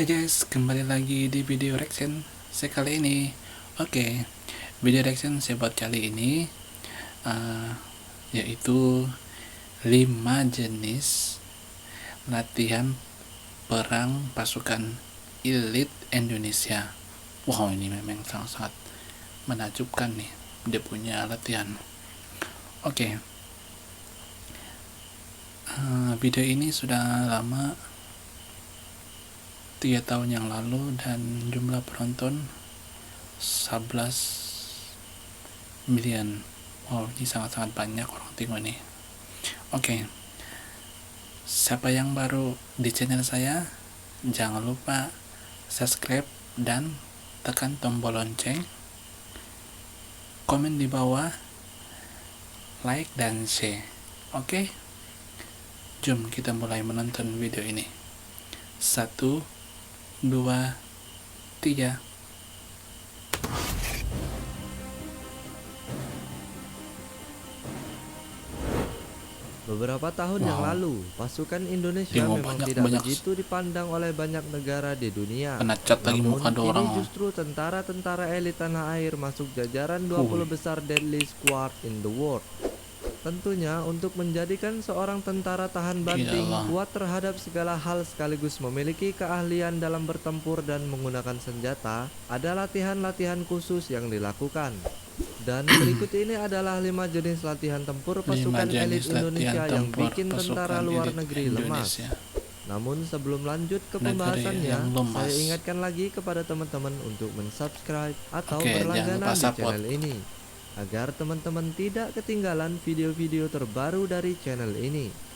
Hai guys, kembali lagi di video reaction sekali ini. Oke, video reaction saya buat kali ini yaitu 5 jenis latihan perang pasukan elit Indonesia. Wow, ini memang sangat menakjubkan nih, dia punya latihan. Oke, video ini sudah lama, 3 tahun yang lalu, dan jumlah penonton 11 million. Wow, ini sangat-sangat banyak orang tengok nih. Oke, siapa yang baru di channel saya, jangan lupa subscribe dan tekan tombol lonceng, komen di bawah, like dan share. Oke, jom kita mulai menonton video ini. 1, 2, 3. Beberapa tahun yang lalu, pasukan Indonesia memang tidak begitu dipandang oleh banyak negara di dunia. Kena cat lagi muka Namun, kini justru tentara-tentara elit tanah air masuk jajaran 20 besar deadly squad in the world. Tentunya untuk menjadikan seorang tentara tahan banting kuat terhadap segala hal sekaligus memiliki keahlian dalam bertempur dan menggunakan senjata, ada latihan-latihan khusus yang dilakukan. Dan berikut ini adalah 5 jenis latihan tempur pasukan elit Indonesia yang bikin tentara luar negeri lemas. Namun sebelum lanjut ke pembahasannya, saya ingatkan lagi kepada teman-teman untuk mensubscribe atau berlangganan di channel ini, agar teman-teman tidak ketinggalan video-video terbaru dari channel ini.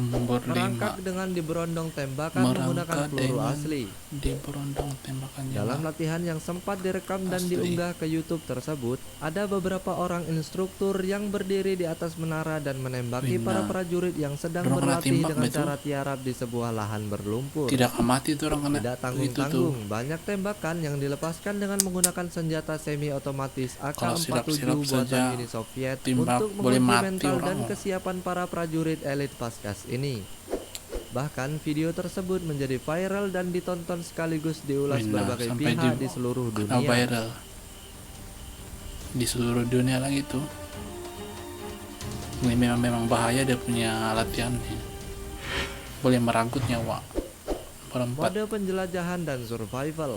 Merangkak dengan diberondong tembakan menggunakan peluru asli. Dalam latihan yang sempat direkam dan diunggah ke YouTube tersebut, ada beberapa orang instruktur yang berdiri di atas menara dan menembaki para prajurit yang sedang berlatih dengan cara tiarap di sebuah lahan berlumpur. Tidak tanggung-tanggung, banyak tembakan yang dilepaskan dengan menggunakan senjata semi otomatis AK-47 buatan Uni Soviet untuk menguji mental dan kesiapan para prajurit elit Paskas ini. Bahkan video tersebut menjadi viral dan ditonton sekaligus diulas berbagai pihak di seluruh dunia. Viral di seluruh dunia lagi tuh. Ini memang bahaya, dia punya latihan nih. Boleh merangkut nyawa. Mode penjelajahan dan survival.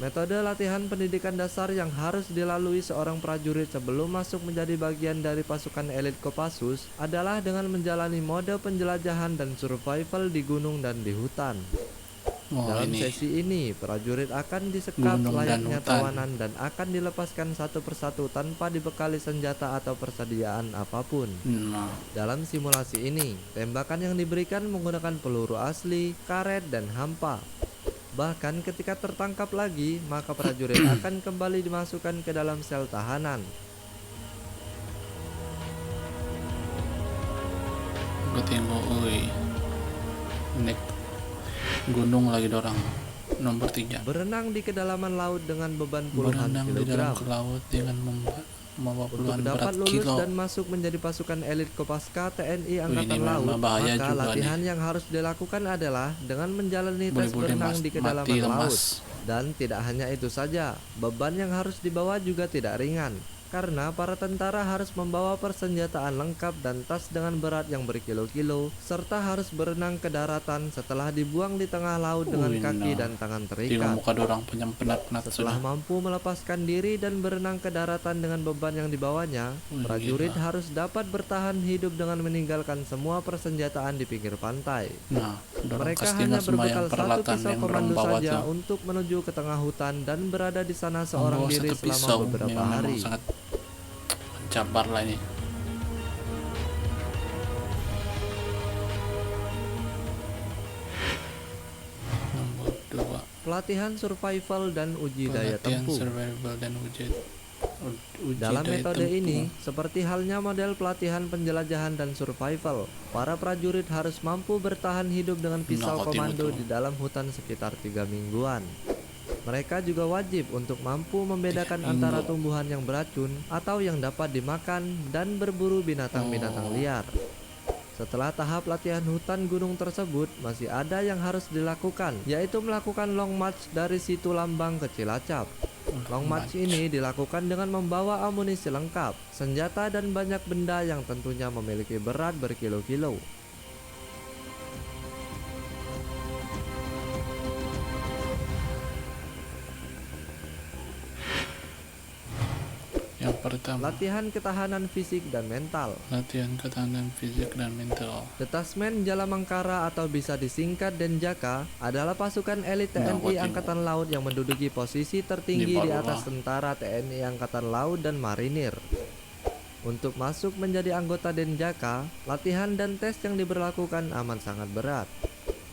Metode latihan pendidikan dasar yang harus dilalui seorang prajurit sebelum masuk menjadi bagian dari pasukan elit Kopassus adalah dengan menjalani mode penjelajahan dan survival di gunung dan di hutan. Dalam sesi ini, prajurit akan disekap layaknya tawanan dan akan dilepaskan satu persatu tanpa dibekali senjata atau persediaan apapun. Dalam simulasi ini, tembakan yang diberikan menggunakan peluru asli, karet, dan hampa. Bahkan ketika tertangkap lagi, maka prajurit akan kembali dimasukkan ke dalam sel tahanan. Gunung lagi dorang. Nomor 3. Berenang di kedalaman laut dengan beban puluhan kilogram. Untuk dapat lulus dan masuk menjadi pasukan elit Kopaska TNI Angkatan Laut, maka latihan yang harus dilakukan adalah dengan menjalani tes berenang di kedalaman laut. Dan tidak hanya itu saja, beban yang harus dibawa juga tidak ringan, karena para tentara harus membawa persenjataan lengkap dan tas dengan berat yang berkilo-kilo, serta harus berenang ke daratan setelah dibuang di tengah laut dengan kaki dan tangan terikat. Setelah mampu melepaskan diri dan berenang ke daratan dengan beban yang dibawanya, prajurit harus dapat bertahan hidup dengan meninggalkan semua persenjataan di pinggir pantai. Mereka hanya berbekal satu pisau komando saja untuk menuju ke tengah hutan dan berada di sana seorang diri selama beberapa hari. Cabar lah ini. Nomor 2. Pelatihan survival dan uji daya tempuh. Dalam metode ini, seperti halnya model pelatihan penjelajahan dan survival, para prajurit harus mampu bertahan hidup dengan pisau komando di dalam hutan sekitar 3 mingguan. Mereka juga wajib untuk mampu membedakan antara tumbuhan yang beracun atau yang dapat dimakan dan berburu binatang-binatang liar. Setelah tahap latihan hutan gunung tersebut, masih ada yang harus dilakukan, yaitu melakukan long march dari Situ Lambang ke Cilacap. Long march ini dilakukan dengan membawa amunisi lengkap, senjata dan banyak benda yang tentunya memiliki berat berkilo-kilo. Yang pertama, latihan ketahanan fisik dan mental. latihan ketahanan fisik dan mental. Detasmen Jalamangkara atau bisa disingkat Denjaka adalah pasukan elit TNI Angkatan Laut yang menduduki posisi tertinggi di atas tentara TNI Angkatan Laut dan Marinir. Untuk masuk menjadi anggota Denjaka, latihan dan tes yang diberlakukan amat sangat berat.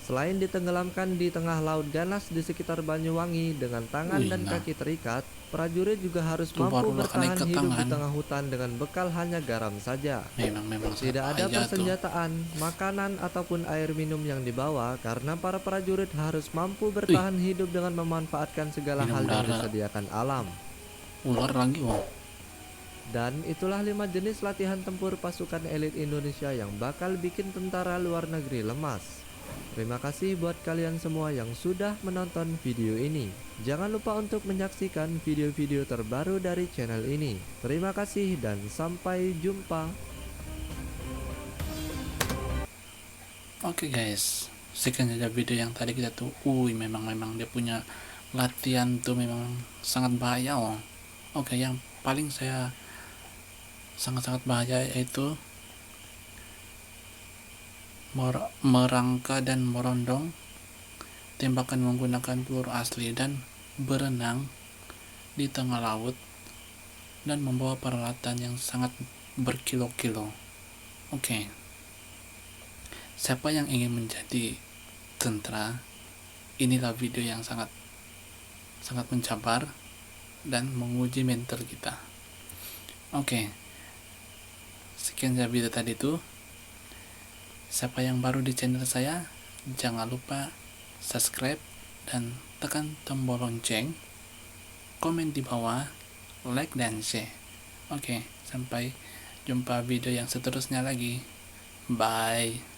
Selain ditenggelamkan di tengah laut ganas di sekitar Banyuwangi dengan tangan dan kaki terikat, prajurit juga harus mampu bertahan hidup di tengah hutan dengan bekal hanya garam saja. Memang Tidak ada persenjataan, makanan, ataupun air minum yang dibawa karena para prajurit harus mampu bertahan hidup dengan memanfaatkan segala hal yang disediakan alam. Ular lagi, wow. Dan itulah 5 jenis latihan tempur pasukan elit Indonesia yang bakal bikin tentara luar negeri lemas. Terima kasih buat kalian semua yang sudah menonton video ini. Jangan lupa untuk menyaksikan video-video terbaru dari channel ini. Terima kasih dan sampai jumpa. Oke guys, sekian saja video yang tadi kita tuh. Memang dia punya latihan tuh memang sangat bahaya. Oke, yang paling saya sangat bahaya yaitu merangka dan merondong, tembakan menggunakan peluru asli, dan berenang di tengah laut dan membawa peralatan yang sangat berkilo-kilo. Oke, siapa yang ingin menjadi tentara? Inilah video yang sangat mencabar dan menguji mental kita. Oke, sekian saja video tadi tuh. Siapa yang baru di channel saya, jangan lupa subscribe dan tekan tombol lonceng, komen di bawah, like dan share. Oke, sampai jumpa video yang seterusnya lagi. Bye.